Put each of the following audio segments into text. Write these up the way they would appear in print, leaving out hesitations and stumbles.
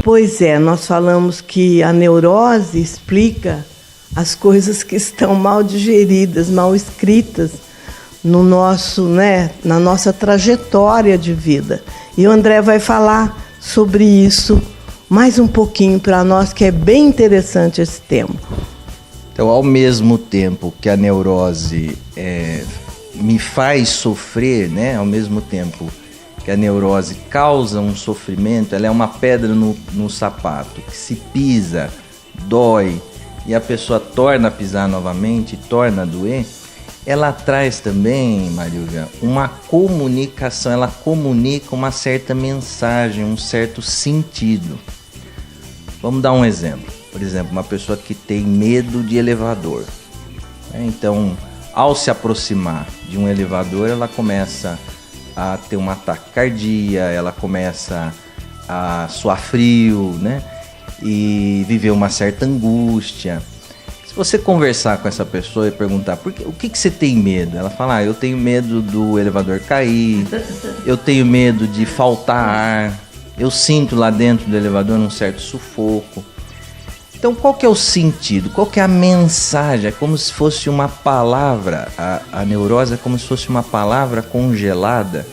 Pois é, nós falamos que a neurose explica as coisas que estão mal digeridas, mal escritas no nosso, né, na nossa trajetória de vida. E o André vai falar sobre isso mais um pouquinho para nós, que é bem interessante esse tema. Então, ao mesmo tempo que a neurose me faz sofrer, né, ao mesmo tempo que a neurose causa um sofrimento, ela é uma pedra no sapato, que se pisa, dói, e a pessoa torna a pisar novamente, torna a doer. Ela traz também, Marília, uma comunicação, ela comunica uma certa mensagem, um certo sentido. Vamos dar um exemplo. Por exemplo, uma pessoa que tem medo de elevador. Então, ao se aproximar de um elevador, ela começa a ter uma taquicardia, ela começa a suar frio, né? E viver uma certa angústia. Se você conversar com essa pessoa e perguntar o que você tem medo? Ela fala, eu tenho medo do elevador cair, eu tenho medo de faltar ar, eu sinto lá dentro do elevador um certo sufoco. Então, qual que é o sentido? Qual que é a mensagem? É como se fosse uma palavra, a neurose é como se fosse uma palavra congelada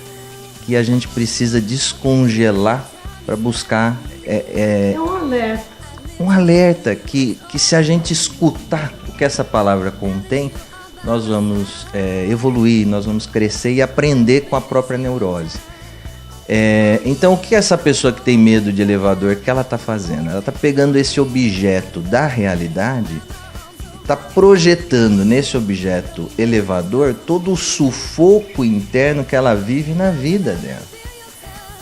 que a gente precisa descongelar para buscar... É um alerta. Um alerta que se a gente escutar o que essa palavra contém, nós vamos evoluir, nós vamos crescer e aprender com a própria neurose. Então, o que essa pessoa que tem medo de elevador, que ela está fazendo? Ela está pegando esse objeto da realidade, está projetando nesse objeto elevador todo o sufoco interno que ela vive na vida dela.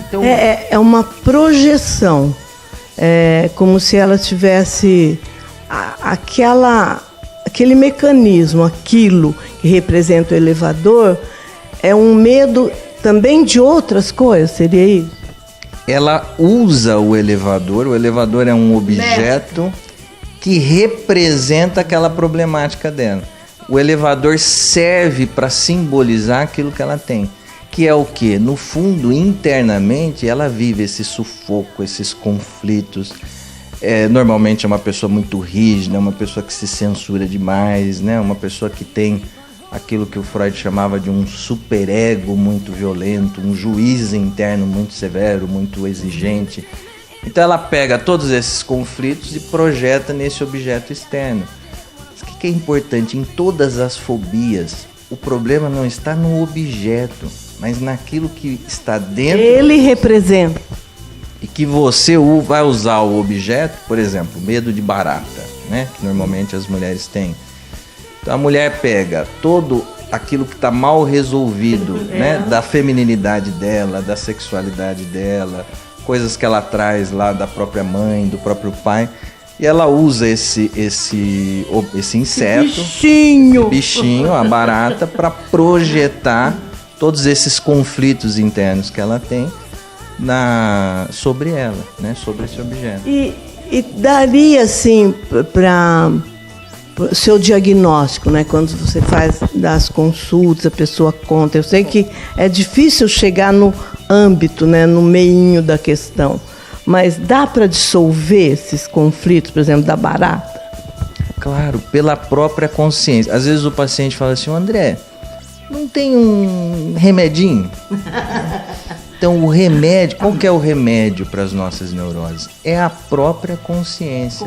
Então, é uma projeção. É como se ela tivesse aquele mecanismo, aquilo que representa o elevador, é um medo também de outras coisas, seria isso? Ela usa o elevador é um objeto que representa aquela problemática dela. O elevador serve para simbolizar aquilo que ela tem. Que é o quê? No fundo, internamente, ela vive esse sufoco, esses conflitos. Normalmente é uma pessoa muito rígida, uma pessoa que se censura demais, né? Uma pessoa que tem aquilo que o Freud chamava de um superego muito violento, um juiz interno muito severo, muito exigente. Então ela pega todos esses conflitos e projeta nesse objeto externo. O que é importante? Em todas as fobias, o problema não está no objeto, mas naquilo que está dentro. Ele representa. E que você vai usar o objeto, por exemplo, medo de barata, né? Que normalmente as mulheres têm. Então a mulher pega todo aquilo que está mal resolvido, né? Da feminilidade dela, da sexualidade dela, coisas que ela traz lá da própria mãe, do próprio pai, e ela usa esse inseto, bichinho, a barata, para projetar todos esses conflitos internos que ela tem sobre ela, né? Sobre esse objeto. E daria, assim, para o seu diagnóstico, né? Quando você faz das consultas, a pessoa conta. Eu sei que é difícil chegar no âmbito, né? No meinho da questão. Mas dá para dissolver esses conflitos, por exemplo, da barata? Claro, pela própria consciência. Às vezes o paciente fala assim, André, não tem um remedinho? Então o remédio, qual que é o remédio para as nossas neuroses? É a própria consciência.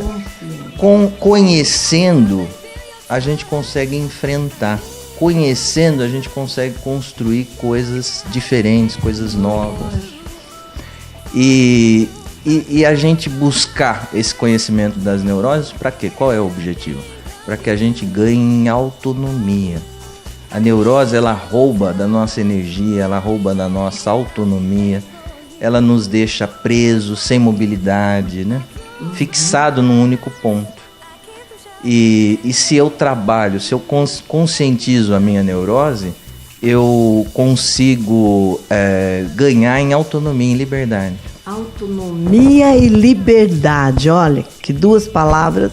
Conhecendo, a gente consegue enfrentar. Conhecendo, a gente consegue construir coisas diferentes, coisas novas. E a gente buscar esse conhecimento das neuroses para quê? Qual é o objetivo? Para que a gente ganhe autonomia. A neurose, ela rouba da nossa energia, ela rouba da nossa autonomia, ela nos deixa presos, sem mobilidade, né? Fixado num único ponto. E se eu trabalho, se eu conscientizo a minha neurose, eu consigo ganhar em autonomia, em liberdade. Autonomia e liberdade, olha, que duas palavras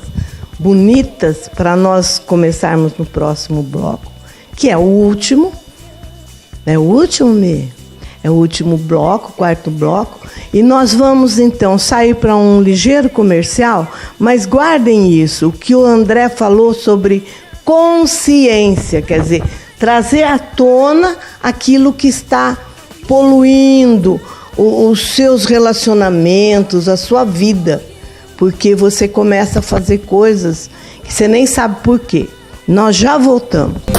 bonitas para nós começarmos no próximo bloco. Que é o último, Mê? É o último bloco, quarto bloco. E nós vamos, então, sair para um ligeiro comercial, mas guardem isso, o que o André falou sobre consciência, quer dizer, trazer à tona aquilo que está poluindo os seus relacionamentos, a sua vida, porque você começa a fazer coisas que você nem sabe por quê. Nós já voltamos.